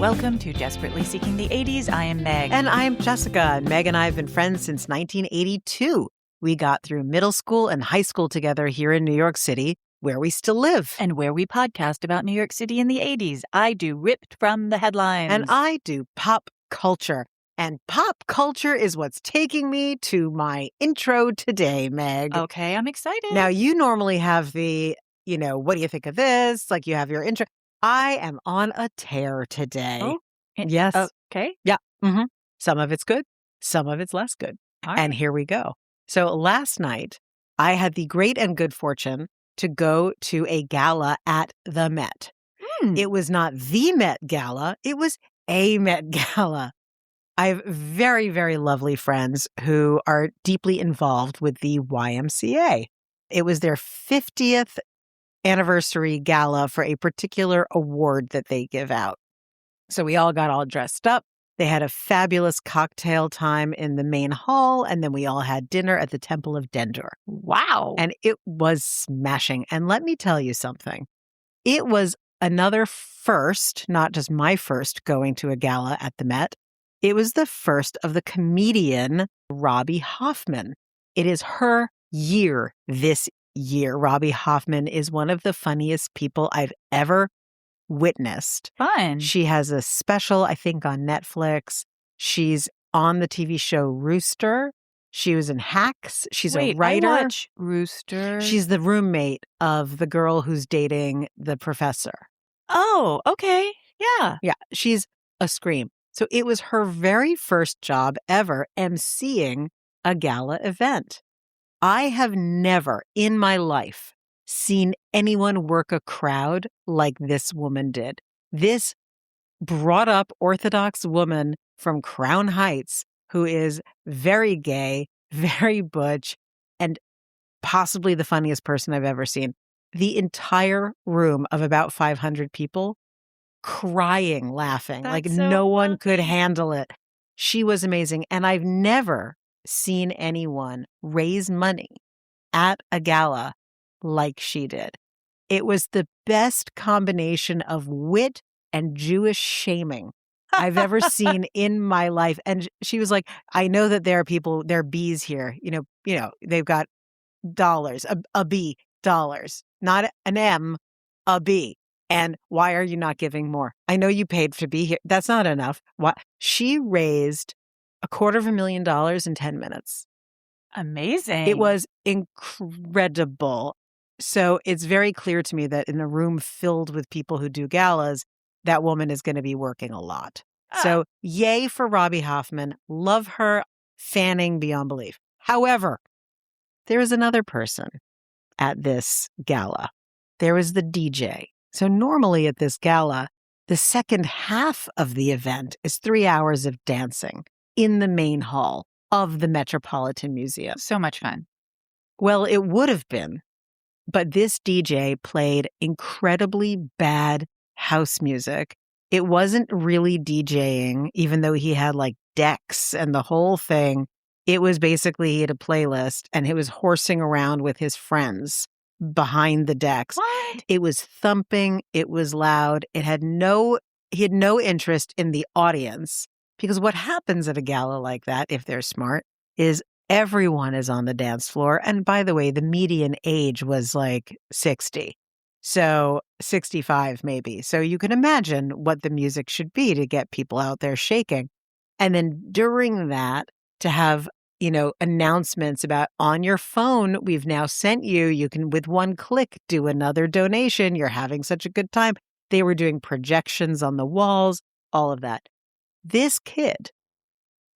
Welcome to Desperately Seeking the 80s. I am Meg. And I'm Jessica. Meg and I have been friends since 1982. We got through middle school and high school together here in New York City, where we still live. And where we podcast about New York City in the 80s. I do Ripped from the Headlines. And I do pop culture. And pop culture is what's taking me to my intro today, Meg. Okay, I'm excited. Now, you normally have the, what do you think of this? Like you have your intro. I am on a tear today. Oh, yes. Okay. Yeah. Mm-hmm. Some of it's good. Some of it's less good. All and right. here we go. So last night, I had the great and good fortune to go to a gala at the Met. It was not the Met Gala. It was a Met Gala. I have very, very lovely friends who are deeply involved with the YMCA. It was their 50th anniversary gala for a particular award that they give out. So we all got all dressed up. They had a fabulous cocktail time in the main hall, and then we all had dinner at the Temple of Dendur. Wow. And it was smashing. And let me tell you something. It was another first, not just my first going to a gala at the Met. It was the first of the comedian Robbie Hoffman. It is her year this year. Robbie Hoffman is one of the funniest people I've ever witnessed. Fun. She has a special, I think, on Netflix. She's on the TV show Rooster. She was in Hacks. She's a writer. I watch Rooster. She's the roommate of the girl who's dating the professor. Oh, okay. Yeah. Yeah, she's a scream. So it was her very first job ever emceeing a gala event. I have never in my life seen anyone work a crowd like this woman did. This brought up Orthodox woman from Crown Heights who is very gay, very butch, and possibly the funniest person I've ever seen. The entire room of about 500 people crying, laughing, like That's so no one funny. could handle it. She was amazing. And I've never seen anyone raise money at a gala like she did. It was the best combination of wit and Jewish shaming I've ever seen in my life. And she was like, I know that there are people, there are bees here, they've got dollars, a B, dollars, not an M, a B. And why are you not giving more? I know you paid to be here. That's not enough. What? She raised $250,000 in 10 minutes. Amazing. It was incredible. So it's very clear to me that in a room filled with people who do galas, that woman is going to be working a lot. So yay for Robbie Hoffman. Love her, fanning beyond belief. However, there is another person at this gala. There was the DJ. So normally at this gala, the second half of the event is 3 hours of dancing in the main hall of the Metropolitan Museum. So much fun. Well, it would have been, but this DJ played incredibly bad house music. It wasn't really DJing, even though he had like decks and the whole thing. It was basically he had a playlist and he was horsing around with his friends behind the decks. What? It was thumping. It was loud. He had no interest in the audience, because what happens at a gala like that, if they're smart, is everyone is on the dance floor. And by the way, the median age was like 60. So 65 maybe. So you can imagine what the music should be to get people out there shaking. And then during that, to have announcements about on your phone, we've now sent you can with one click do another donation. You're having such a good time. They were doing projections on the walls, all of that. This kid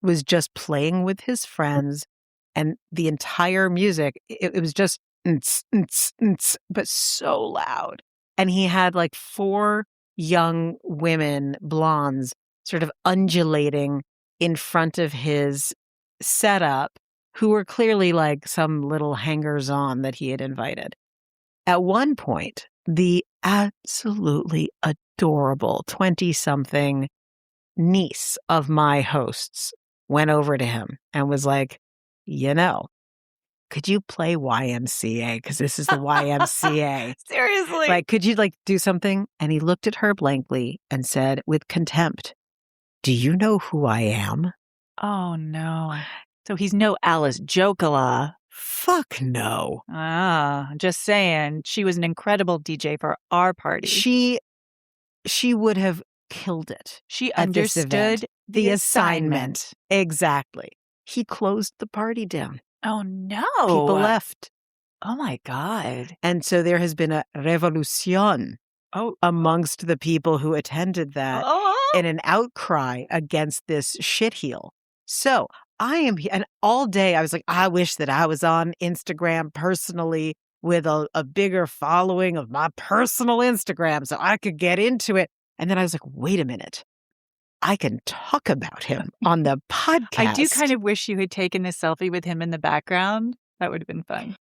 was just playing with his friends, and the entire music, it was just, but so loud. And he had like 4 young women, blondes, sort of undulating in front of his setup, who were clearly like some little hangers-on that he had invited. At one point, the absolutely adorable 20-something niece of my hosts went over to him and was like, could you play YMCA? Because this is the YMCA. Seriously. Like, could you do something? And he looked at her blankly and said with contempt, do you know who I am? Oh, no. So he's no Alice Jokala. Fuck no. Just saying. She was an incredible DJ for our party. She would have killed it. She at this understood event. the assignment. Exactly. He closed the party down. Oh, no. People left. Oh, my God. And so there has been a revolution amongst the people who attended that in an outcry against this shitheel. So I am here, and all day I was like, I wish that I was on Instagram personally with a bigger following of my personal Instagram so I could get into it. And then I was like, wait a minute. I can talk about him on the podcast. I do kind of wish you had taken a selfie with him in the background. That would have been fun.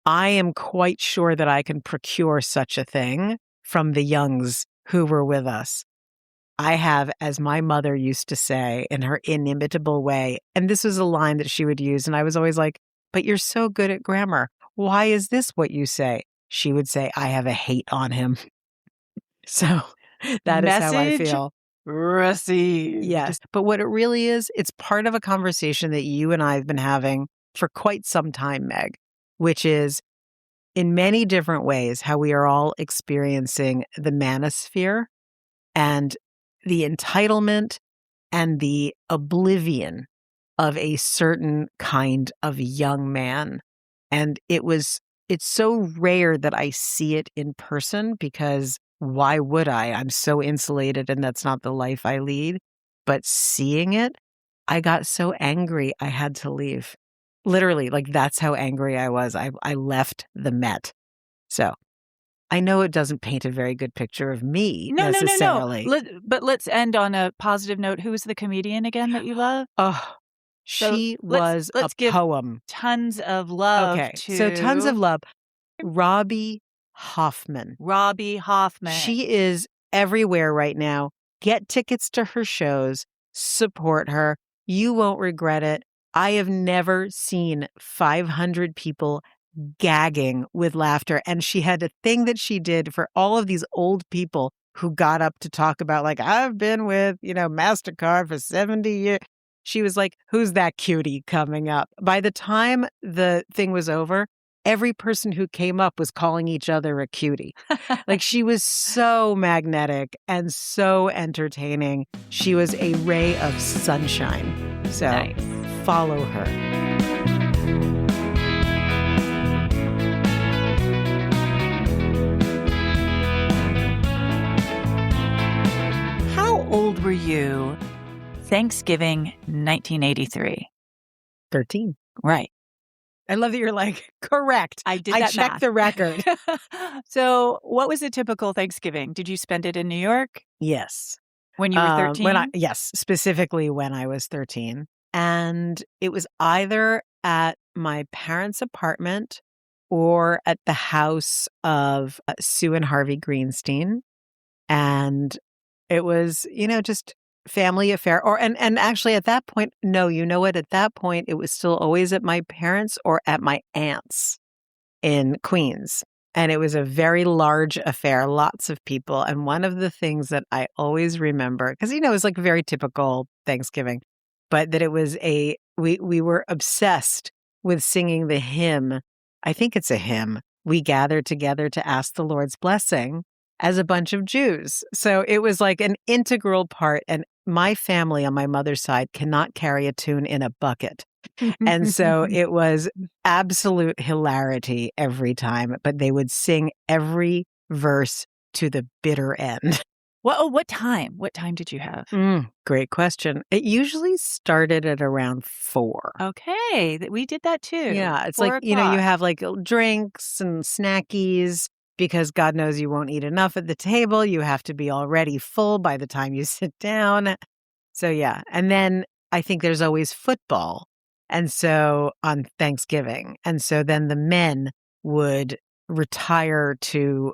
I am quite sure that I can procure such a thing from the youngs who were with us. I have, as my mother used to say in her inimitable way, and this was a line that she would use, and I was always like, but you're so good at grammar. Why is this what you say? She would say, I have a hate on him. So that is how I feel. Received. Yes. But what it really is, it's part of a conversation that you and I have been having for quite some time, Meg, which is in many different ways how we are all experiencing the manosphere and the entitlement and the oblivion of a certain kind of young man. And it's so rare that I see it in person because why would I? I'm so insulated and that's not the life I lead. But seeing it, I got so angry I had to leave. Literally, that's how angry I was. I left the Met. So I know it doesn't paint a very good picture of me necessarily. No. But let's end on a positive note. Who was the comedian again that you love? Oh, she was let's a poem. Tons of love. Okay, so tons of love. Robbie Hoffman. She is everywhere right now. Get tickets to her shows. Support her. You won't regret it. I have never seen 500 people gagging with laughter. And she had a thing that she did for all of these old people who got up to talk about, I've been with, MasterCard for 70 years. She was like, who's that cutie coming up? By the time the thing was over, every person who came up was calling each other a cutie. She was so magnetic and so entertaining. She was a ray of sunshine. So nice. Follow her. How old were you Thanksgiving 1983? 13. Right. I love that you're correct. I did that I checked math. the record. So what was a typical Thanksgiving? Did you spend it in New York? Yes. When you were 13? Yes, specifically when I was 13. And it was either at my parents' apartment or at the house of Sue and Harvey Greenstein. And it was, just family affair. And actually at that point, no, you know what? At that point, it was still always at my parents' or at my aunt's in Queens. And it was a very large affair, lots of people. And one of the things that I always remember, because, it was very typical Thanksgiving, but that it was we were obsessed with singing the hymn. I think it's a hymn. We gathered together to ask the Lord's blessing as a bunch of Jews. So it was an integral part. And my family on my mother's side cannot carry a tune in a bucket. And so it was absolute hilarity every time, but they would sing every verse to the bitter end. What time? What time did you have? Great question. It usually started at around 4. Okay. We did that too. Yeah. It's you have drinks and snackies because God knows you won't eat enough at the table. You have to be already full by the time you sit down. So yeah. And then I think there's always football. And so on Thanksgiving. And so then the men would retire to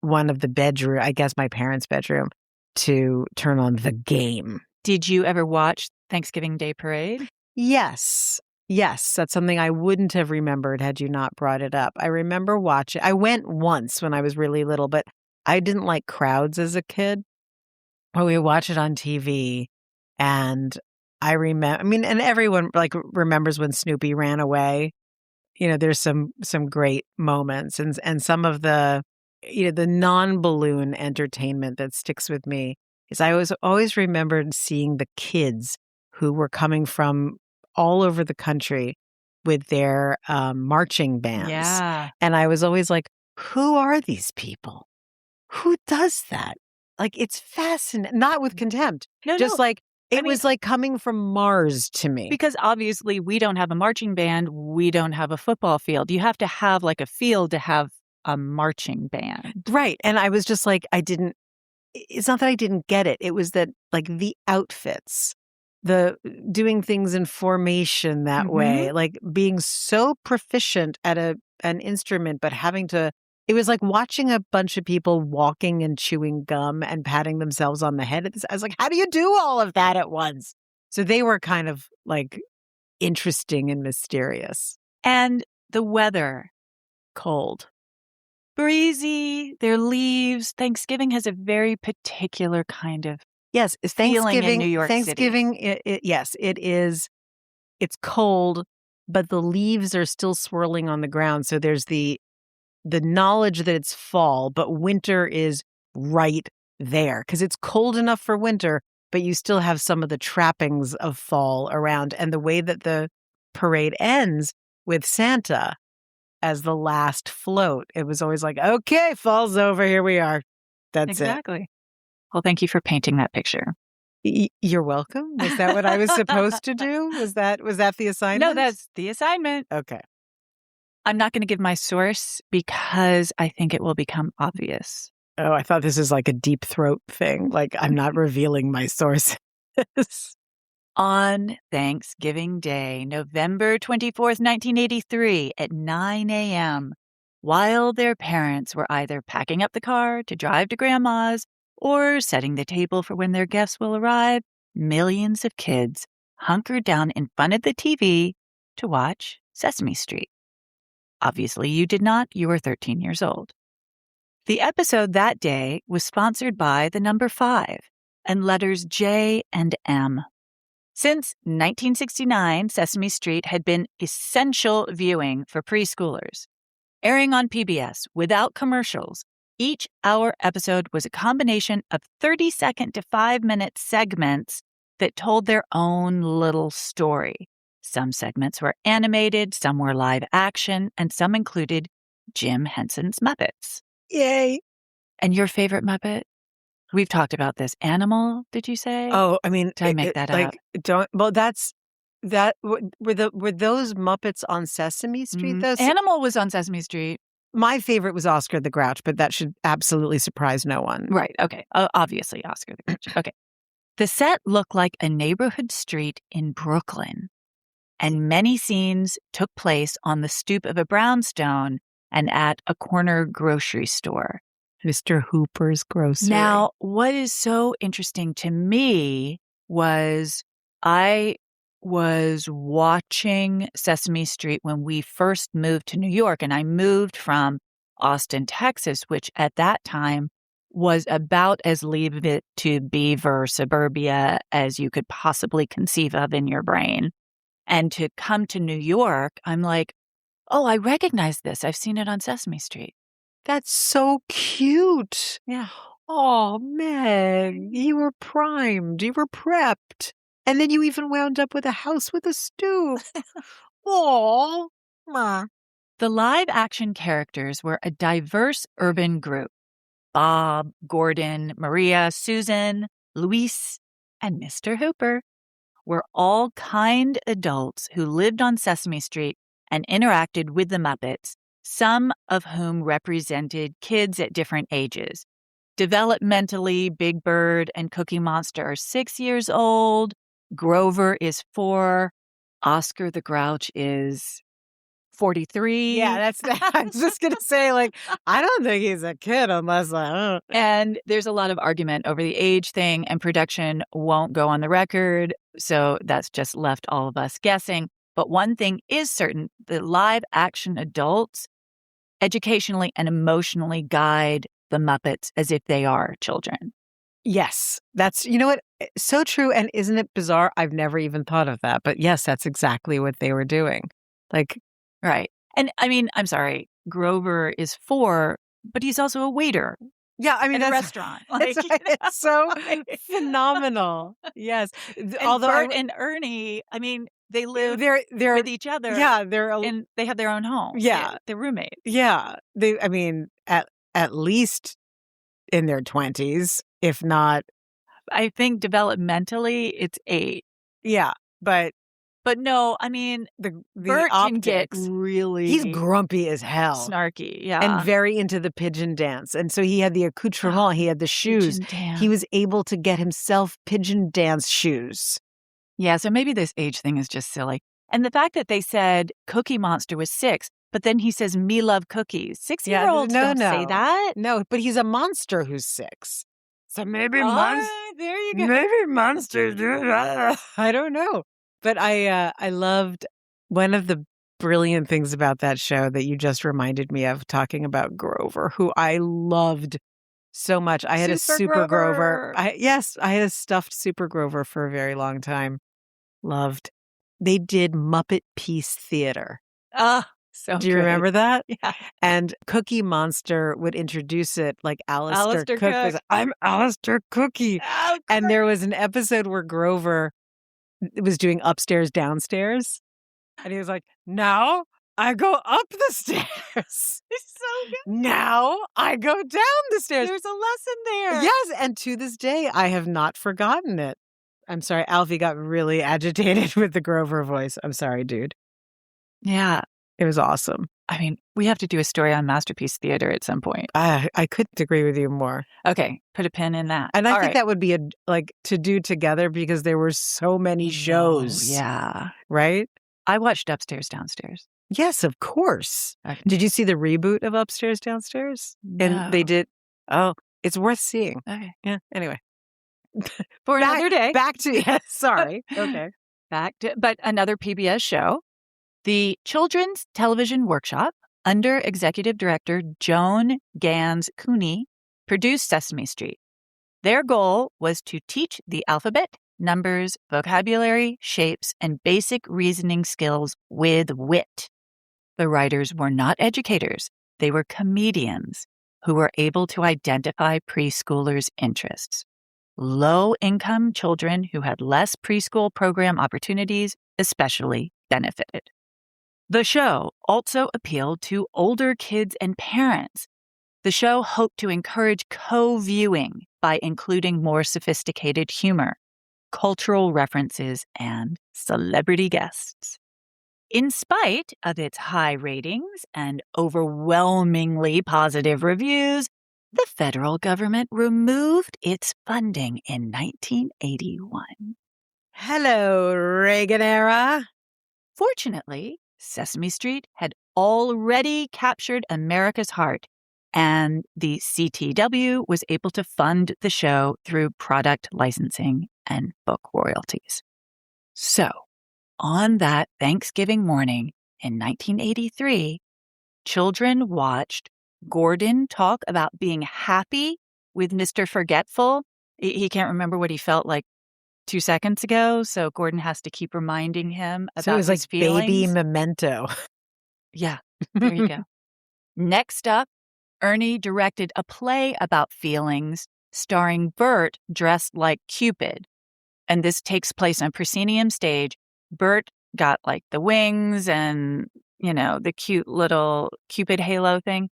one of the bedroom, I guess my parents' bedroom, to turn on the game. Did you ever watch Thanksgiving Day Parade? Yes. Yes, that's something I wouldn't have remembered had you not brought it up. I remember watching. I went once when I was really little, but I didn't like crowds as a kid. Well, we would watch it on TV, and I remember. I mean, and everyone like remembers when Snoopy ran away. There's some great moments, and some of the the non-balloon entertainment that sticks with me is I always remembered seeing the kids who were coming from all over the country with their marching bands. Yeah. And I was always like, who are these people? Who does that? Like, it's fascinating. Not with contempt. Just No. like, it was like coming from Mars to me. Because obviously we don't have a marching band. We don't have a football field. You have to have like a field to have a marching band. Right. And I was just like, it's not that I didn't get it. It was that like the outfits, the doing things in formation that way, like being so proficient at an instrument, but it was like watching a bunch of people walking and chewing gum and patting themselves on the head. I was like, how do you do all of that at once? So they were kind of like interesting and mysterious. And the weather, cold. Breezy, their leaves. Thanksgiving has a very particular kind of feeling in New York City. Thanksgiving, yes, it is. It's cold, but the leaves are still swirling on the ground. So there's the knowledge that it's fall, but winter is right there because it's cold enough for winter, but you still have some of the trappings of fall around. And the way that the parade ends with Santa as the last float, it was always like, okay, fall's over. Here we are. That's exactly. Well, thank you for painting that picture. You're welcome. Was that what I was supposed to do? Was that the assignment? No, that's the assignment. Okay. I'm not going to give my source because I think it will become obvious. Oh, I thought this is like a deep throat thing. Like I'm not revealing my sources. On Thanksgiving Day, November 24th, 1983, at 9 a.m., while their parents were either packing up the car to drive to Grandma's or setting the table for when their guests will arrive, millions of kids hunkered down in front of the TV to watch Sesame Street. Obviously, you did not. You were 13 years old. The episode that day was sponsored by the number 5 and letters J and M. Since 1969, Sesame Street had been essential viewing for preschoolers. Airing on PBS without commercials, each hour episode was a combination of 30-second to 5-minute segments that told their own little story. Some segments were animated, some were live action, and some included Jim Henson's Muppets. Yay. And your favorite Muppet? We've talked about this. Animal, did you say? Oh, I mean, did I make that up? Were those Muppets on Sesame Street though? Animal was on Sesame Street. My favorite was Oscar the Grouch, but that should absolutely surprise no one. Right. Okay. Obviously, Oscar the Grouch. Okay. The set looked like a neighborhood street in Brooklyn, and many scenes took place on the stoop of a brownstone and at a corner grocery store. Mr. Hooper's grocery. Now, what is so interesting to me was I was watching Sesame Street when we first moved to New York, and I moved from Austin, Texas, which at that time was about as Leave It to Beaver suburbia as you could possibly conceive of in your brain. And to come to New York, I'm like, oh, I recognize this. I've seen it on Sesame Street. That's so cute. Yeah. Oh, Meg, you were primed. You were prepped. And then you even wound up with a house with a stoop. Aw. The live action characters were a diverse urban group. Bob, Gordon, Maria, Susan, Luis, and Mr. Hooper were all kind adults who lived on Sesame Street and interacted with the Muppets, some of whom represented kids at different ages. Developmentally, Big Bird and Cookie Monster are 6 years old. Grover is 4. Oscar the Grouch is 43. Yeah, that's that. I was just going to say, like, I don't think he's a kid unless I... And there's a lot of argument over the age thing, and production won't go on the record, so that's just left all of us guessing. But one thing is certain, the live action adults educationally and emotionally guide the Muppets as if they are children. Yes, that's, you know what? So true. And isn't it bizarre? I've never even thought of that. But yes, that's exactly what they were doing. Like, right. And I mean, I'm sorry, Grover is 4, but he's also a waiter. Yeah, I mean, at a that's restaurant. It's so phenomenal. Yes. And Although Bert and Ernie, I mean, they live they're with each other. Yeah, and they have their own homes. Yeah. They're roommates. Yeah. I mean, at least in their 20s, if not. I think developmentally it's 8. Yeah, but no, I mean, the Bert can get optics, really he's grumpy as hell. snarky, yeah. And very into the pigeon dance. And so he had the accoutrement, he had the shoes. He was able to get himself pigeon dance shoes. Yeah, so maybe this age thing is just silly. And the fact that they said Cookie Monster was 6, but then he says, me love cookies. 6-year-olds don't say that. No, but he's a monster who's 6. So maybe there you go. Maybe monsters do that. I don't know. But I loved one of the brilliant things about that show that you just reminded me of, talking about Grover, who I loved so much. I had a Super Grover. I had a stuffed Super Grover for a very long time. Loved. They did Muppet Peace Theater. So do you remember that? Yeah. And Cookie Monster would introduce it like Alistair Cook was, I'm Alistair Cookie. Oh, and there was an episode where Grover was doing upstairs, downstairs. And he was like, now I go up the stairs. It's so good. Now I go down the stairs. There's a lesson there. Yes. And to this day, I have not forgotten it. I'm sorry. Alfie got really agitated with the Grover voice. I'm sorry, dude. Yeah. It was awesome. I mean, we have to do a story on Masterpiece Theater at some point. I couldn't agree with you more. Okay, put a pin in that. And I think that would be to do together, because there were so many shows. Yeah. Right? I watched Upstairs, Downstairs. Yes, of course. Okay. Did you see the reboot of Upstairs, Downstairs? No. And they did. Oh, it's worth seeing. Okay. Yeah. Anyway. For another day. Back to, sorry. Okay. But another PBS show. The Children's Television Workshop, under executive director Joan Gans Cooney, produced Sesame Street. Their goal was to teach the alphabet, numbers, vocabulary, shapes, and basic reasoning skills with wit. The writers were not educators. They were comedians who were able to identify preschoolers' interests. Low-income children who had less preschool program opportunities especially benefited. The show also appealed to older kids and parents. The show hoped to encourage co-viewing by including more sophisticated humor, cultural references, and celebrity guests. In spite of its high ratings and overwhelmingly positive reviews, the federal government removed its funding in 1981. Hello, Reagan era. Fortunately, Sesame Street had already captured America's heart, and the CTW was able to fund the show through product licensing and book royalties. So, on that Thanksgiving morning in 1983, children watched Gordon talk about being happy with Mr. Forgetful. He can't remember what he felt like 2 seconds ago, so Gordon has to keep reminding him about his feelings. Baby Memento. Yeah, there you go. Next up, Ernie directed a play about feelings starring Bert dressed like Cupid. And this takes place on proscenium stage. Bert got like the wings and, the cute little Cupid halo thing.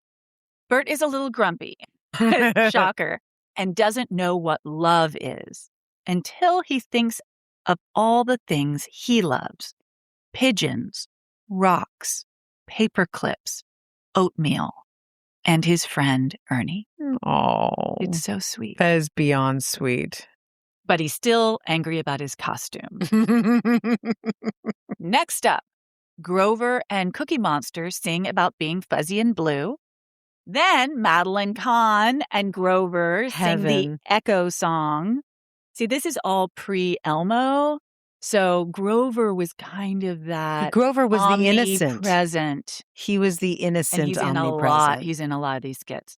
Bert is a little grumpy, shocker, and doesn't know what love is until he thinks of all the things he loves: pigeons, rocks, paper clips, oatmeal, and his friend Ernie. Oh, it's so sweet. That is beyond sweet. But he's still angry about his costume. Next up, Grover and Cookie Monster sing about being fuzzy and blue. Then Madeline Kahn and Grover sing the Echo song. See, this is all pre-Elmo. So Grover was kind of that Grover was the innocent. omnipresent. He was the innocent And he's in omnipresent. he's in a lot of these skits.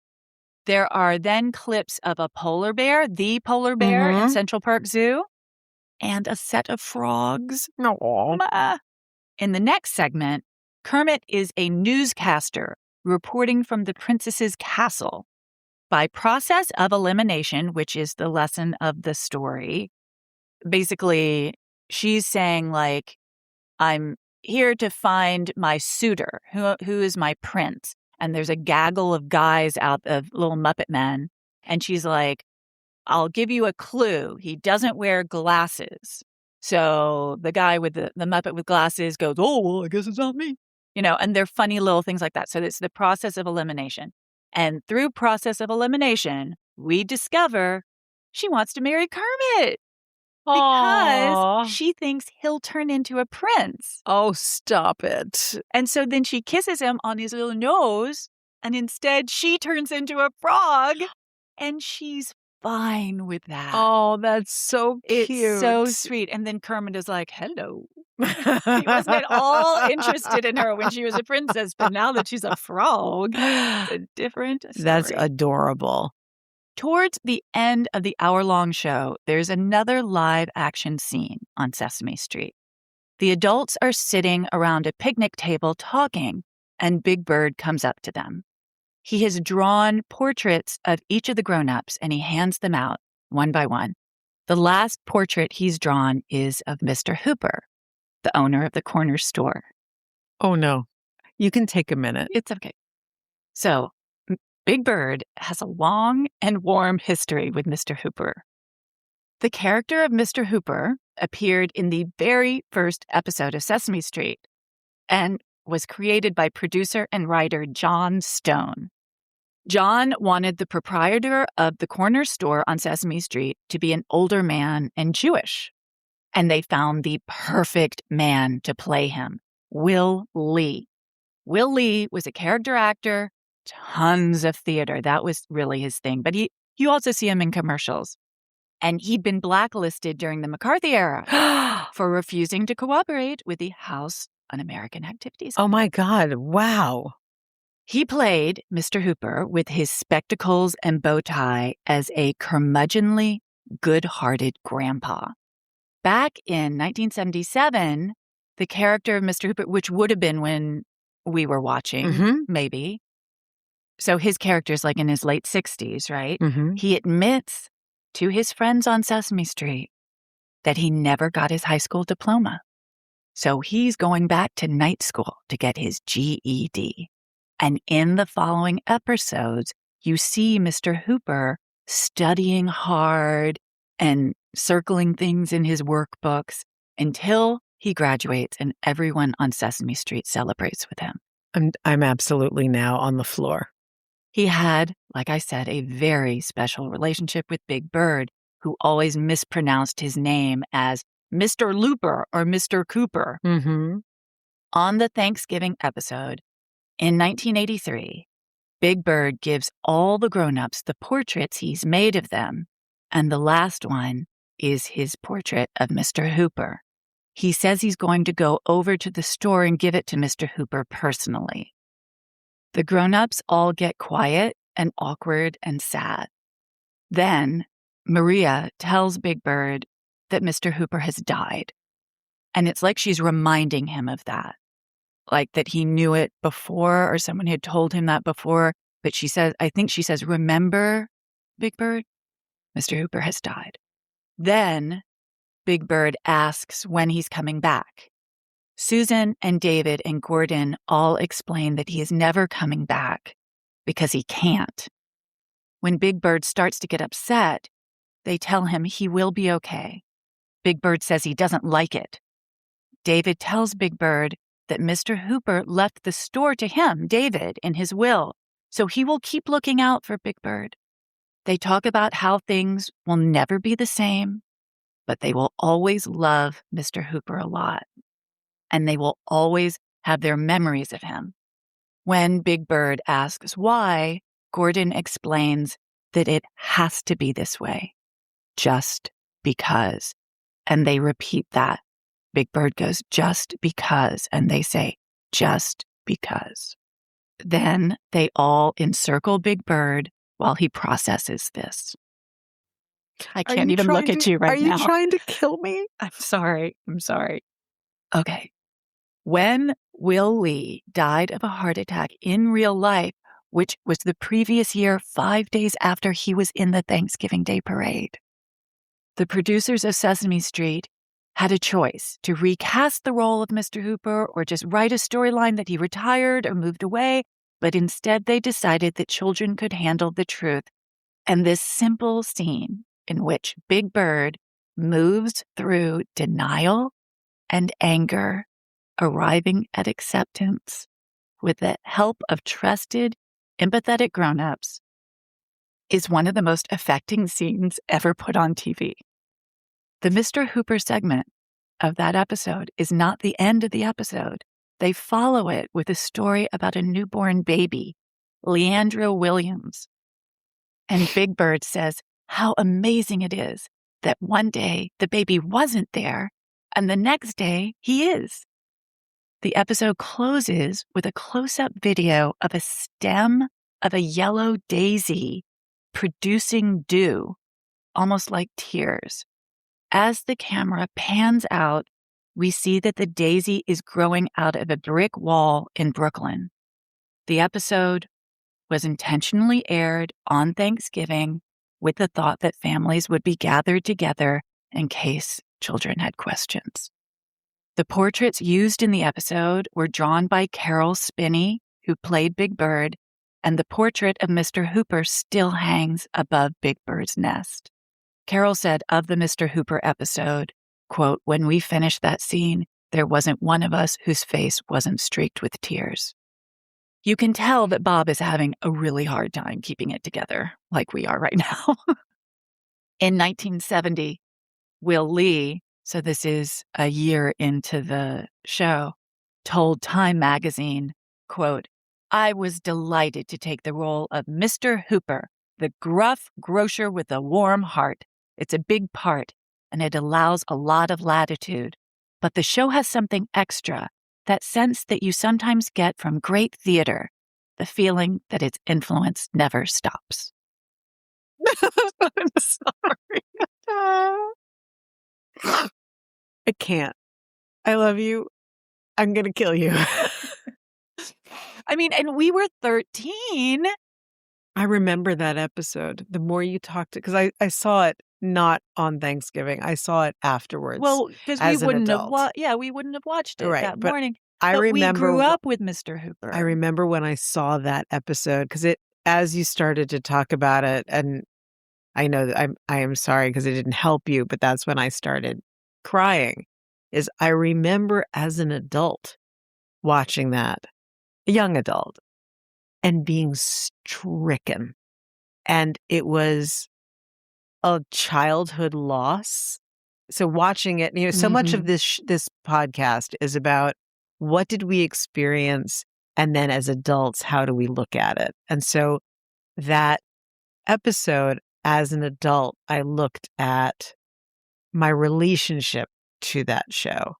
There are then clips of a polar bear, the polar bear in Central Park Zoo, and a set of frogs. Aww. In the next segment, Kermit is a newscaster reporting from the princess's castle. By process of elimination, which is the lesson of the story, basically, she's saying, like, I'm here to find my suitor, who is my prince. And there's a gaggle of guys out of little Muppet men. And she's like, I'll give you a clue. He doesn't wear glasses. So the guy with the Muppet with glasses goes, oh, well, I guess it's not me. And they're funny little things like that. So it's the process of elimination. And through process of elimination, we discover she wants to marry Kermit. Because she thinks he'll turn into a prince. Oh, stop it. And so then she kisses him on his little nose, and instead she turns into a frog, and she's fine with that. Oh, that's so cute. It's so sweet. And then Kermit is like, hello. He wasn't at all interested in her when she was a princess, but now that she's a frog, it's a different story. That's adorable. Towards the end of the hour-long show, there's another live-action scene on Sesame Street. The adults are sitting around a picnic table talking, and Big Bird comes up to them. He has drawn portraits of each of the grown-ups, and he hands them out one by one. The last portrait he's drawn is of Mr. Hooper, the owner of the corner store. Oh, no. You can take a minute. It's okay. So, Big Bird has a long and warm history with Mr. Hooper. The character of Mr. Hooper appeared in the very first episode of Sesame Street and was created by producer and writer John Stone. John wanted the proprietor of the corner store on Sesame Street to be an older man and Jewish, and they found the perfect man to play him, Will Lee. Will Lee was a character actor, tons of theater. That was really his thing. But you also see him in commercials. And he'd been blacklisted during the McCarthy era for refusing to cooperate with the House Un-American Activities. Oh, my God. Wow. He played Mr. Hooper with his spectacles and bow tie as a curmudgeonly, good-hearted grandpa. Back in 1977, the character of Mr. Hooper, which would have been when we were watching, maybe. So his character's like in his late 60s, right? He admits to his friends on Sesame Street that he never got his high school diploma. So he's going back to night school to get his GED. And in the following episodes, you see Mr. Hooper studying hard and circling things in his workbooks until he graduates and everyone on Sesame Street celebrates with him. I'm absolutely now on the floor. He had, like I said, a very special relationship with Big Bird, who always mispronounced his name as Mr. Looper or Mr. Cooper. On the Thanksgiving episode, in 1983, Big Bird gives all the grown-ups the portraits he's made of them, and the last one is his portrait of Mr. Hooper. He says he's going to go over to the store and give it to Mr. Hooper personally. The grown-ups all get quiet and awkward and sad. Then Maria tells Big Bird that Mr. Hooper has died. And it's like she's reminding him of that. Like that he knew it before or someone had told him that before. But I think she says, remember, Big Bird? Mr. Hooper has died. Then Big Bird asks when he's coming back. Susan and David and Gordon all explain that he is never coming back because he can't. When Big Bird starts to get upset, they tell him he will be okay. Big Bird says he doesn't like it. David tells Big Bird that Mr. Hooper left the store to him, David, in his will, so he will keep looking out for Big Bird. They talk about how things will never be the same, but they will always love Mr. Hooper a lot. And they will always have their memories of him. When Big Bird asks why, Gordon explains that it has to be this way, just because. And they repeat that Big Bird goes, just because. And they say, just because. Then they all encircle Big Bird while he processes this. I can't even look at you right now. Are you trying to kill me? I'm sorry. Okay. When Will Lee died of a heart attack in real life, which was the previous year, 5 days after he was in the Thanksgiving Day parade, the producers of Sesame Street had a choice to recast the role of Mr. Hooper or just write a storyline that he retired or moved away, but instead they decided that children could handle the truth. And this simple scene in which Big Bird moves through denial and anger, arriving at acceptance with the help of trusted, empathetic grown-ups, is one of the most affecting scenes ever put on TV. The Mr. Hooper segment of that episode is not the end of the episode. They follow it with a story about a newborn baby, Leandra Williams. And Big Bird says how amazing it is that one day the baby wasn't there and the next day he is. The episode closes with a close-up video of a stem of a yellow daisy producing dew, almost like tears. As the camera pans out, we see that the daisy is growing out of a brick wall in Brooklyn. The episode was intentionally aired on Thanksgiving with the thought that families would be gathered together in case children had questions. The portraits used in the episode were drawn by Carol Spinney, who played Big Bird, and the portrait of Mr. Hooper still hangs above Big Bird's nest. Carol said of the Mr. Hooper episode, quote, "When we finished that scene, there wasn't one of us whose face wasn't streaked with tears." You can tell that Bob is having a really hard time keeping it together, like we are right now. In 1970, Will Lee, so this is a year into the show, told Time magazine, quote, "I was delighted to take the role of Mr. Hooper, the gruff grocer with a warm heart. It's a big part, and it allows a lot of latitude. But the show has something extra, that sense that you sometimes get from great theater, the feeling that its influence never stops." I'm sorry. I can't. I love you. I'm going to kill you. I mean, and we were 13. I remember that episode. The more you talked, because I saw it not on Thanksgiving. I saw it afterwards. Well, because we wouldn't have watched it Right, that but morning. I But remember we grew up with Mr. Hooper. I remember when I saw that episode, because as you started to talk about it, and I know that I am sorry because it didn't help you, but that's when I started crying. Is I remember as an adult watching that, a young adult, and being stricken. And it was a childhood loss. So watching it, so much of this podcast is about what did we experience, and then as adults, how do we look at it? And so that episode, as an adult, I looked at my relationship to that show.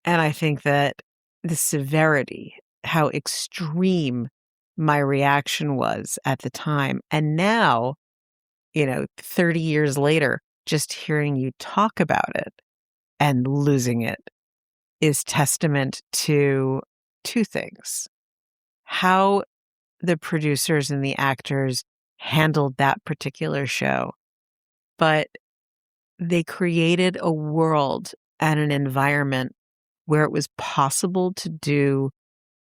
And I think that the severity, how extreme my reaction was at the time. And now, 30 years later, just hearing you talk about it and losing it is testament to two things: how the producers and the actors handled that particular show, but they created a world and an environment where it was possible to do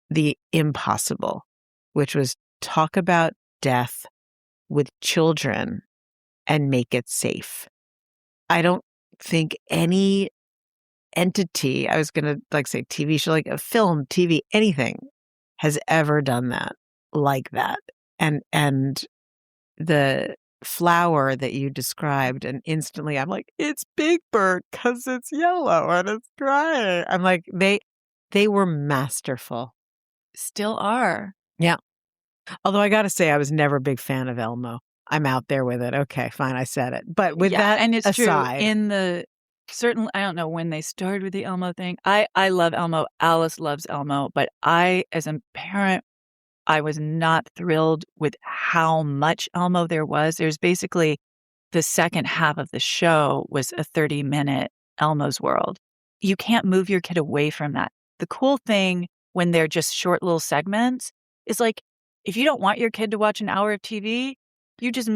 the impossible, which was talk about death with children and make it safe. I don't think any entity, I was going to say TV show, like a film, TV, anything, has ever done that like that. And the flower that you described, and instantly I'm like, it's Big Bird because it's yellow and it's crying. I'm like, they were masterful. Still are. Yeah. Although I got to say, I was never a big fan of Elmo. I'm out there with it. Okay, fine, I said it. But with that and it's aside, true, in the certainly, I don't know when they started with the Elmo thing. I love Elmo. Alice loves Elmo. But I, as a parent, I was not thrilled with how much Elmo there was. There's basically the second half of the show was a 30-minute Elmo's World. You can't move your kid away from that. The cool thing when they're just short little segments is like, if you don't want your kid to watch an hour of TV, you just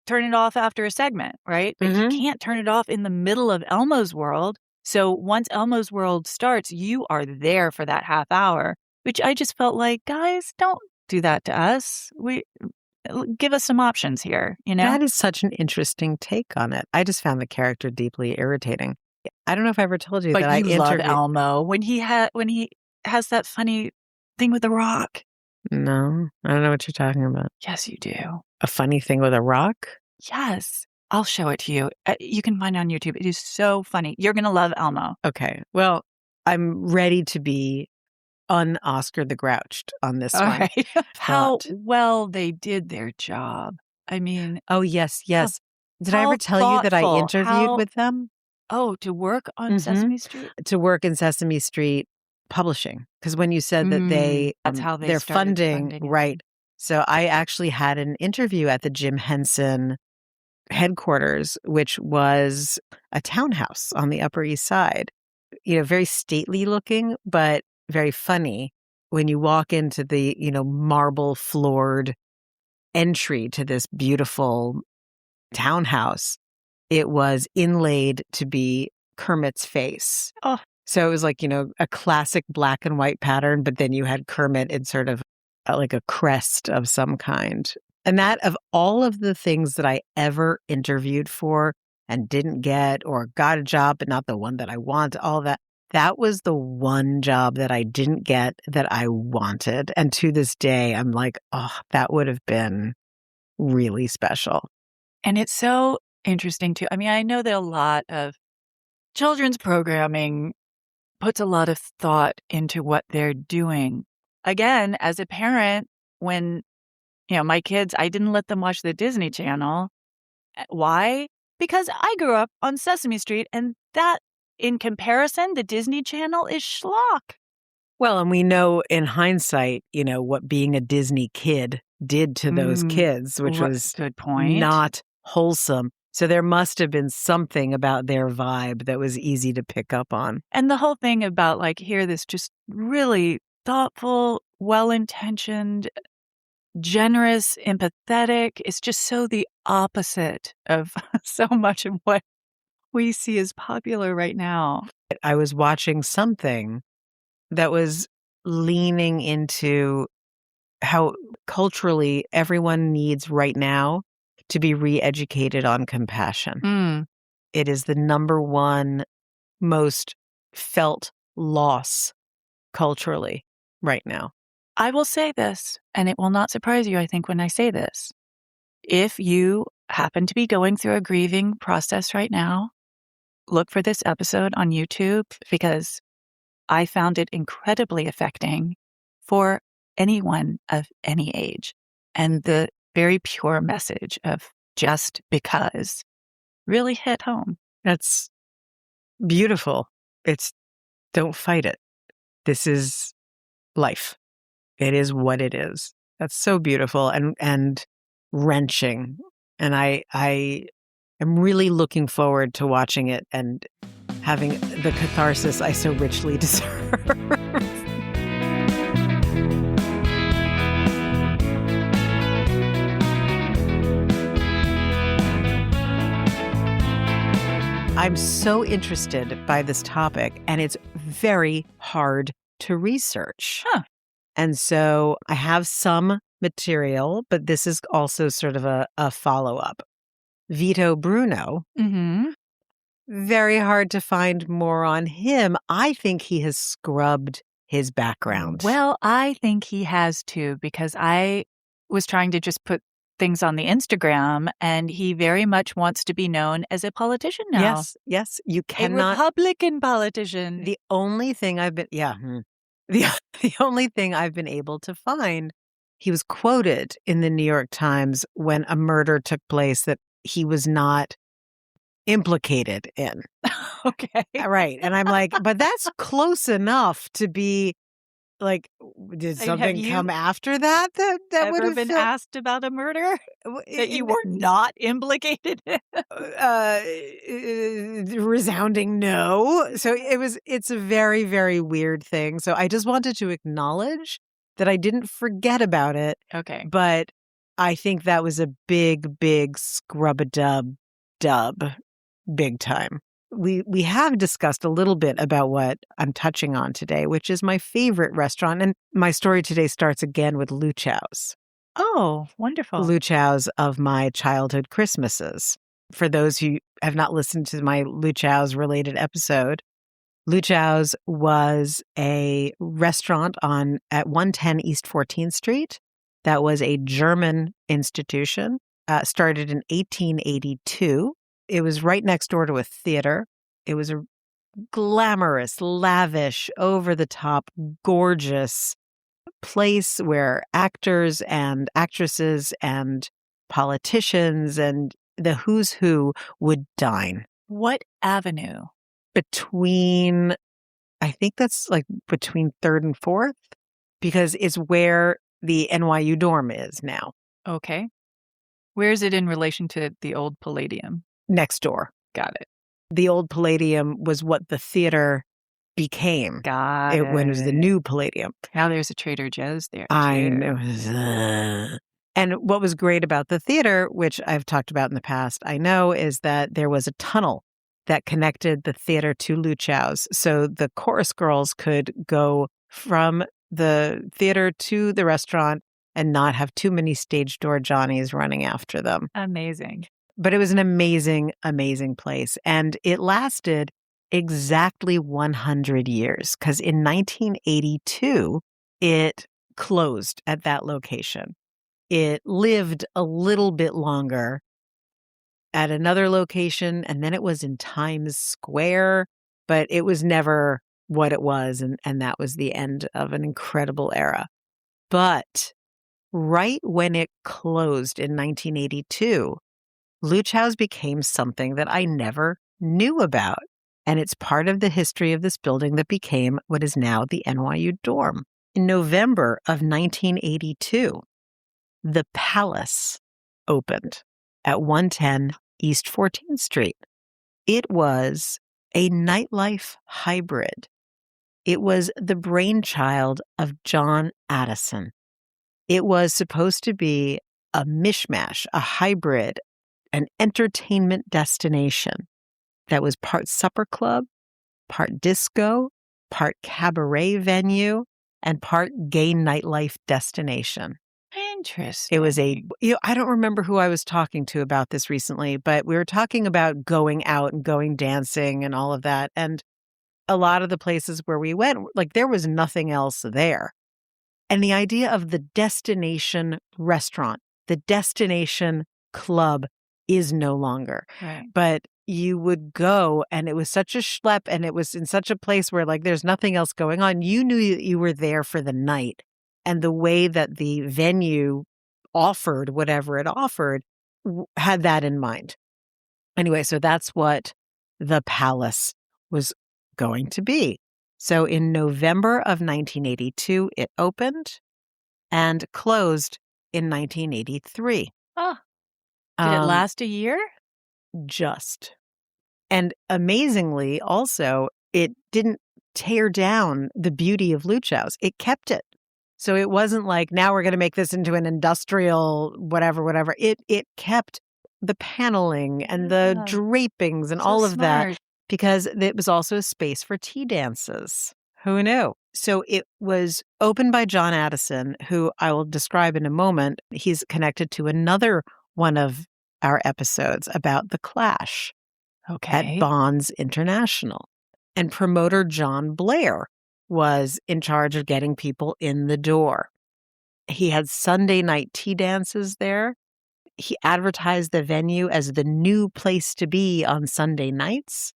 turn it off after a segment, right? But you can't turn it off in the middle of Elmo's World. So once Elmo's World starts, you are there for that half hour, which I just felt like, guys, don't do that to us. Give us some options here, you know? That is such an interesting take on it. I just found the character deeply irritating. I don't know if I ever told you But that I you love interviewed Elmo when he has that funny thing with the rock. No, I don't know what you're talking about. Yes, you do. A funny thing with a rock? Yes. I'll show it to you. You can find it on YouTube. It is so funny. You're going to love Elmo. Okay. Well, I'm ready to be un-Oscar the Grouched on this All one. right. How well they did their job. I mean, Oh, yes, yes. Did I how ever tell you that I thoughtful, interviewed with them to work on Sesame Street? to work in Sesame Street publishing? Because when you said that That's how they they're started funding, it. right. So I actually had an interview at the Jim Henson headquarters, which was a townhouse on the Upper East Side. You know, very stately looking, but very funny. When you walk into the, marble floored entry to this beautiful townhouse, it was inlaid to be Kermit's face. Oh. So it was like, a classic black and white pattern, but then you had Kermit in sort of like a crest of some kind. And that, of all of the things that I ever interviewed for and didn't get, or got a job, but not the one that I want, all that was the one job that I didn't get that I wanted. And to this day, I'm like, oh, that would have been really special. And it's so interesting too. I mean, I know that a lot of children's programming puts a lot of thought into what they're doing. Again, as a parent, when, my kids, I didn't let them watch the Disney Channel. Why? Because I grew up on Sesame Street, and that, in comparison, the Disney Channel is schlock. Well, and we know in hindsight, what being a Disney kid did to those kids, which was good point. Not wholesome. So there must have been something about their vibe that was easy to pick up on. And the whole thing about this just really thoughtful, well-intentioned, generous, empathetic, is just so the opposite of so much of what we see as popular right now. I was watching something that was leaning into how culturally everyone needs right now to be re-educated on compassion. It is the number one most felt loss culturally right now. I will say this, and it will not surprise you, I think, when I say this. If you happen to be going through a grieving process right now, look for this episode on YouTube, because I found it incredibly affecting for anyone of any age. And the very pure message of just because really hit home. That's beautiful. It's don't fight it. This is life. It is what it is. That's so beautiful and wrenching. And I am really looking forward to watching it and having the catharsis I so richly deserve. I'm so interested by this topic, and it's very hard to research. And so I have some material, but this is also sort of a follow-up. Vito Bruno, very hard to find more on him. I think he has scrubbed his background. Well, I think he has too, because I was trying to just put things on the Instagram, and he very much wants to be known as a politician now. Yes, you cannot. A Republican politician. The only thing I've been, the only thing I've been able to find, he was quoted in the New York Times when a murder took place that he was not implicated in. Okay. Right. And I'm like, but that's close enough to be like, did I mean, have something you come after that that would ever have been felt asked about a murder that you in, were not implicated in? uh, resounding no. So it's a very, very weird thing. So I just wanted to acknowledge that I didn't forget about it, Okay. but I think that was a big, big scrub-a-dub, big time. We have discussed a little bit about what I'm touching on today, which is my favorite restaurant. And my story today starts again with Lūchow's. Oh, wonderful. Lūchow's of my childhood Christmases. For those who have not listened to my Lūchow's related episode, Lūchow's was a restaurant at 110 East 14th Street. That was a German institution, started in 1882. It was right next door to a theater. It was a glamorous, lavish, over-the-top, gorgeous place where actors and actresses and politicians and the who's who would dine. What avenue? Between, I think that's like between 3rd and 4th, because it's where the NYU dorm is now. Okay. Where is it in relation to the old Palladium? Next door. Got it. The old Palladium was what the theater became. Got it. When it was the new Palladium. Now there's a Trader Joe's there, I too. know. And what was great about the theater, which I've talked about in the past, I know, is that there was a tunnel that connected the theater to Lūchow's. So the chorus girls could go from the theater to the restaurant and not have too many stage door Johnnies running after them. Amazing. But it was an amazing, amazing place. And it lasted exactly 100 years, because in 1982, it closed at that location. It lived a little bit longer at another location, and then it was in Times Square, but it was never what it was, and that was the end of an incredible era. But right when it closed in 1982, Lūchow's became something that I never knew about. And it's part of the history of this building that became what is now the NYU dorm. In November of 1982, the Palace opened at 110 East 14th Street. It was a nightlife hybrid. It was the brainchild of John Addison. It was supposed to be a mishmash, a hybrid, an entertainment destination that was part supper club, part disco, part cabaret venue, and part gay nightlife destination. Interesting. It was I don't remember who I was talking to about this recently, but we were talking about going out and going dancing and all of that. And a lot of the places where we went, like there was nothing else there. And the idea of the destination restaurant, the destination club is no longer. Right. But you would go and it was such a schlep and it was in such a place where like there's nothing else going on. You knew you were there for the night. And the way that the venue offered whatever it offered had that in mind. Anyway, so that's what the Palace was going to be. So in November of 1982, it opened and closed in 1983. Oh, did it last a year? Just. And amazingly, also, it didn't tear down the beauty of Lūchow's. It kept it. So it wasn't like, now we're going to make this into an industrial whatever. It kept the paneling and the drapings and all of that, because it was also a space for tea dances. Who knew? So it was opened by John Addison, who I will describe in a moment. He's connected to another one of our episodes about the Clash at Bonds International. And promoter John Blair was in charge of getting people in the door. He had Sunday night tea dances there. He advertised the venue as the new place to be on Sunday nights.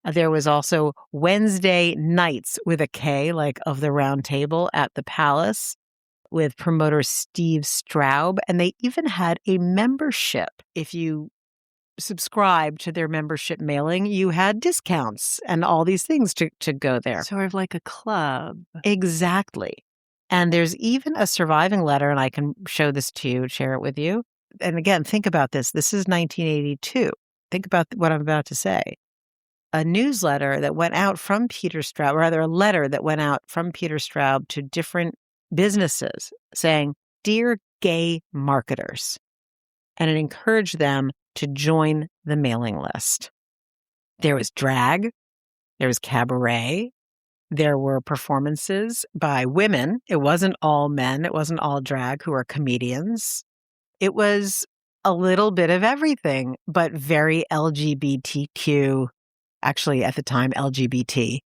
There was also Wednesday nights with a K, like of the Round Table at the Palace, with promoter Steve Straub. And they even had a membership. If you subscribed to their membership mailing, you had discounts and all these things to go there. Sort of like a club. Exactly. And there's even a surviving letter, and I can show this to you, share it with you. And again, think about this. This is 1982. Think about what I'm about to say. A newsletter that went out from Peter Straub, or rather a letter that went out from Peter Straub to different businesses saying, "Dear gay marketers," and it encouraged them to join the mailing list. There was drag, there was cabaret, there were performances by women. It wasn't all men, it wasn't all drag who are comedians. It was a little bit of everything, but very LGBTQ, actually at the time LGBT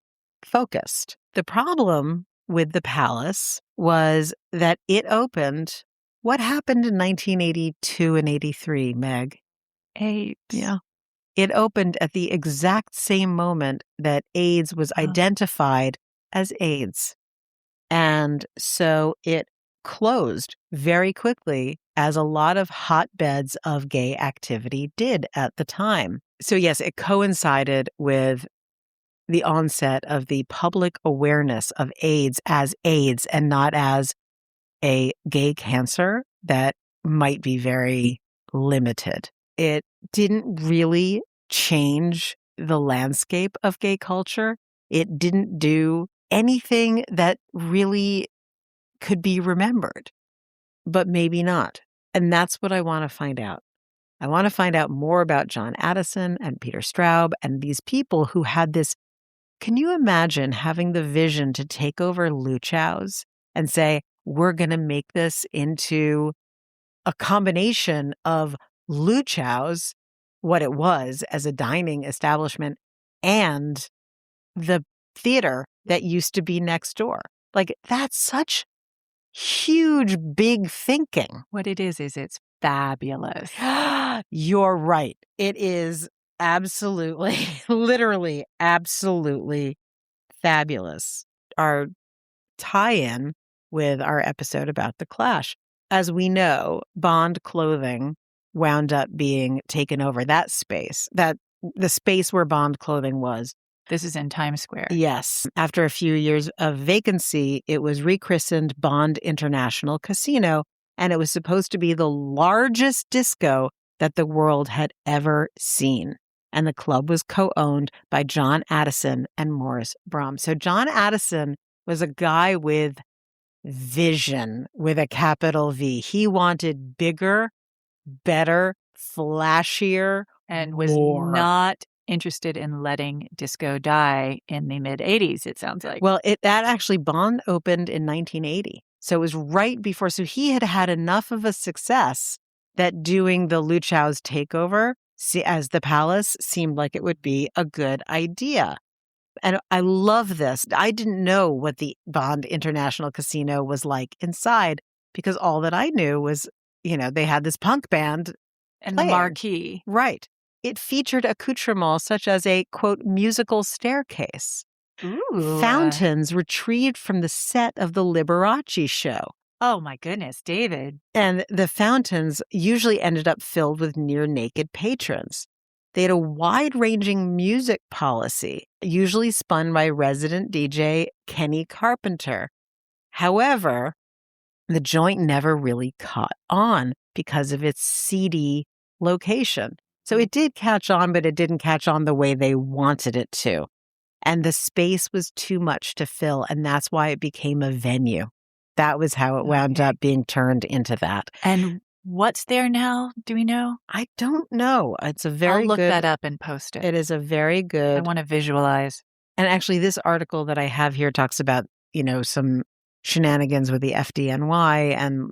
focused. The problem with the Palace was that it opened. What happened in 1982 and 83, Meg? AIDS. Yeah. It opened at the exact same moment that AIDS was identified as AIDS. And so it closed very quickly, as a lot of hotbeds of gay activity did at the time. So yes, it coincided with the onset of the public awareness of AIDS as AIDS and not as a gay cancer that might be very limited. It didn't really change the landscape of gay culture. It didn't do anything that really could be remembered, but maybe not. And that's what I want to find out. I want to find out more about John Addison and Peter Straub and these people who had this. Can you imagine having the vision to take over Lūchow's and say, we're going to make this into a combination of Lūchow's, what it was as a dining establishment, and the theater that used to be next door? Like, that's such huge, big thinking. What it is it's fabulous. You're right. It is absolutely, literally, absolutely fabulous. Our tie-in with our episode about the Clash. As we know, Bond clothing wound up being taken over. That space, that the space where Bond clothing was. This is in Times Square. Yes. After a few years of vacancy, it was rechristened Bond International Casino, and it was supposed to be the largest disco that the world had ever seen. And the club was co-owned by John Addison and Morris Brahms. So John Addison was a guy with vision, with a capital V. He wanted bigger, better, flashier, and was not interested in letting disco die in the mid-'80s, it sounds like. Well, that actually, Bond opened in 1980. So it was right before. So he had had enough of a success that doing the Lūchow's takeover as the Palace seemed like it would be a good idea. And I love this. I didn't know what the Bond International Casino was like inside, because all that I knew was, they had this punk band. And the marquee. Right. It featured accoutrements such as a, quote, musical staircase. Ooh. Fountains retrieved from the set of the Liberace show. Oh, my goodness, David. And the fountains usually ended up filled with near-naked patrons. They had a wide-ranging music policy, usually spun by resident DJ Kenny Carpenter. However, the joint never really caught on because of its seedy location. So it did catch on, but it didn't catch on the way they wanted it to. And the space was too much to fill, and that's why it became a venue. That was how it wound up being turned into that. And what's there now? Do we know? I don't know. It's a very I'll look good, that up and post it. It is a very good. I want to visualize. And actually, this article that I have here talks about, some shenanigans with the FDNY, and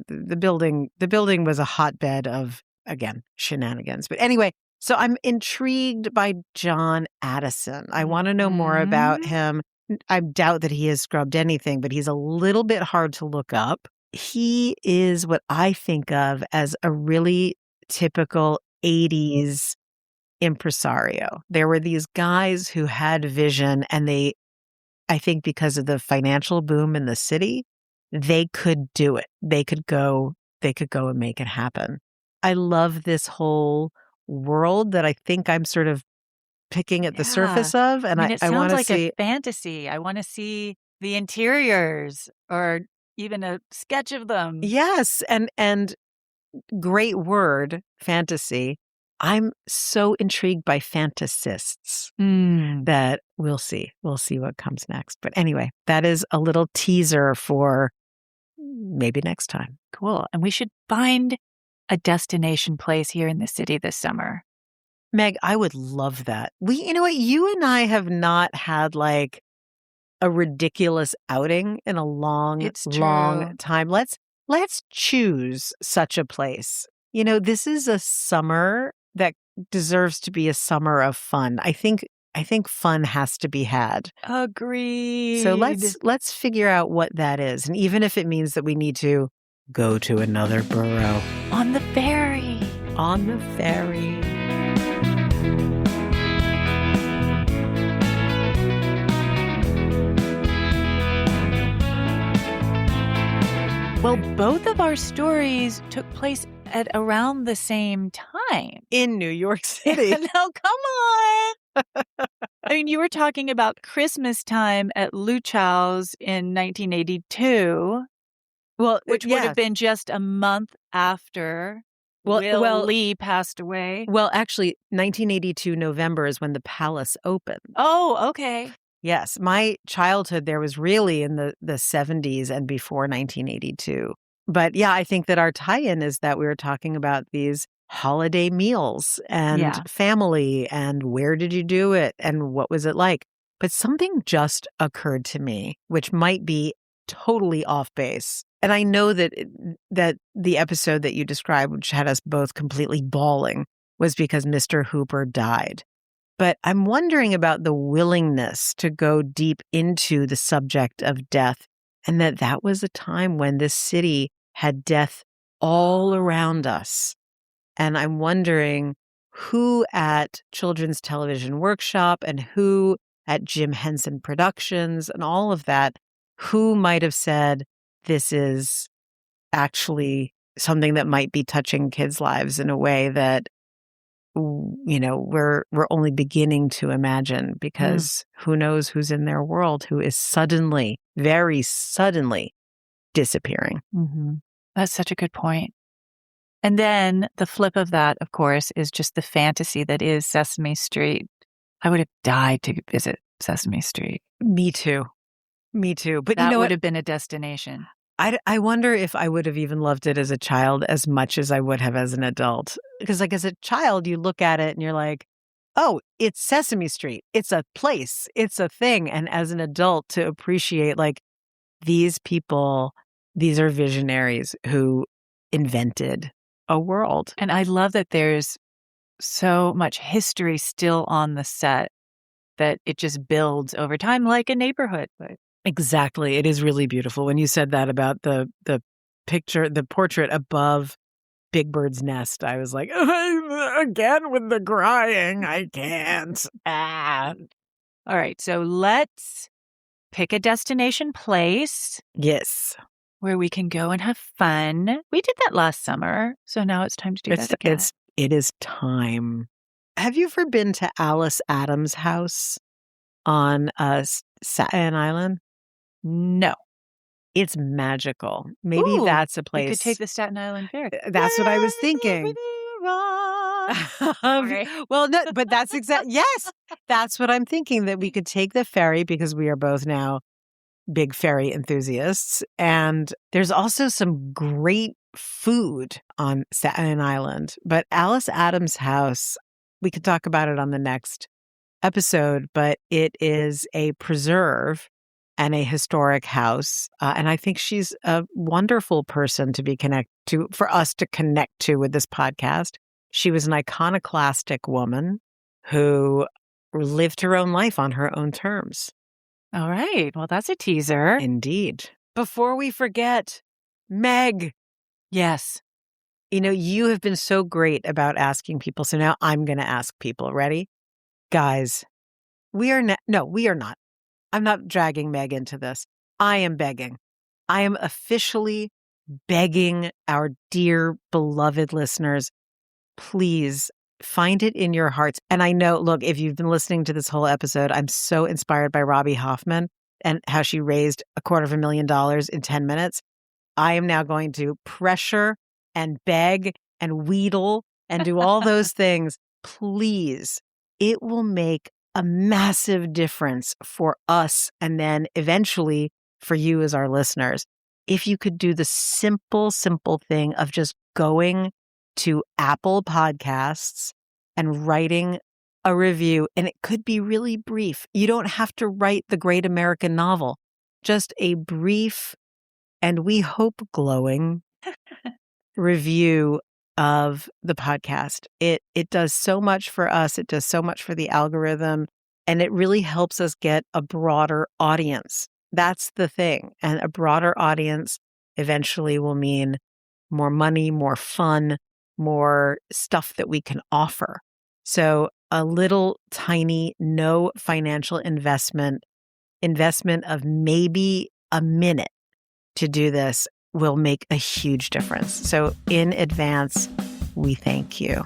the building was a hotbed of, again, shenanigans. But anyway, so I'm intrigued by John Addison. I want to know more about him. I doubt that he has scrubbed anything, but he's a little bit hard to look up. He is what I think of as a really typical 80s impresario. There were these guys who had vision, and I think because of the financial boom in the city, they could do it. They could go and make it happen. I love this whole world that I think I'm sort of picking at the surface of. And I mean, it I want sounds to like see. a fantasy. I want to see the interiors or even a sketch of them. Yes. And great word, fantasy. I'm so intrigued by fantasists that we'll see. We'll see what comes next. But anyway, that is a little teaser for maybe next time. Cool. And we should find a destination place here in the city this summer. Meg, I would love that. You know what? You and I have not had like a ridiculous outing in a long time. Let's choose such a place. You know, this is a summer that deserves to be a summer of fun. I think fun has to be had. Agreed. So let's figure out what that is. And even if it means that we need to go to another borough. On the ferry. On the ferry. Well, both of our stories took place at around the same time. In New York City. No, come on. I mean, you were talking about Christmas time at Lūchow's in 1982. Well, which would have been just a month after Will Lee passed away. Well, actually, 1982 November is when the palace opened. Oh, okay. Yes. My childhood there was really in the 70s and before 1982. But yeah, I think that our tie-in is that we were talking about these holiday meals and family and where did you do it and what was it like? But something just occurred to me, which might be totally off base. And I know that the episode that you described, which had us both completely bawling, was because Mr. Hooper died. But I'm wondering about the willingness to go deep into the subject of death, and that was a time when this city had death all around us. And I'm wondering who at Children's Television Workshop and who at Jim Henson Productions and all of that, who might have said, this is actually something that might be touching kids' lives in a way that, you know, we're only beginning to imagine, because who knows who's in their world who is suddenly, very suddenly disappearing. Mm-hmm. That's such a good point. And then the flip of that, of course, is just the fantasy that is Sesame Street. I would have died to visit Sesame Street. Me too. But that you know would have been a destination. I wonder if I would have even loved it as a child as much as I would have as an adult. Because like as a child, you look at it and you're like, oh, it's Sesame Street. It's a place. It's a thing. And as an adult, to appreciate like these people, these are visionaries who invented a world. And I love that there's so much history still on the set that it just builds over time like a neighborhood. Exactly. It is really beautiful. When you said that about the picture, the portrait above Big Bird's nest, I was like, again with the crying, I can't. All right. So let's pick a destination place. Yes. Where we can go and have fun. We did that last summer, so now it's time to do that again. It is time. Have you ever been to Alice Adams' house on Staten Island? No. It's magical. Maybe that's a place. We could take the Staten Island Ferry. That's what I was thinking. Well, no, but that's yes, that's what I'm thinking, that we could take the ferry because we are both now big ferry enthusiasts. And there's also some great food on Staten Island. But Alice Adams' house, we could talk about it on the next episode, but it is a preserve and a historic house. And I think she's a wonderful person to be connected to, for us to connect to with this podcast. She was an iconoclastic woman who lived her own life on her own terms. All right. Well, that's a teaser. Indeed. Before we forget, Meg. Yes. You know, you have been so great about asking people. So now I'm going to ask people. Ready? Guys, we are not. I'm not dragging Meg into this. I am begging. I am officially begging our dear beloved listeners, please find it in your hearts. And I know, look, if you've been listening to this whole episode, I'm so inspired by Robbie Hoffman and how she raised $250,000 in 10 minutes. I am now going to pressure and beg and wheedle and do all those things. Please, it will make a massive difference for us and then eventually for you as our listeners. If you could do the simple thing of just going to Apple Podcasts and writing a review, and it could be really brief. You don't have to write the great American novel, just a brief and we hope glowing review of the podcast. It does so much for us. It does so much for the algorithm, and it really helps us get a broader audience. That's the thing. And a broader audience eventually will mean more money, more fun, more stuff that we can offer. So a little tiny, no financial investment of maybe a minute to do this will make a huge difference. So in advance, we thank you.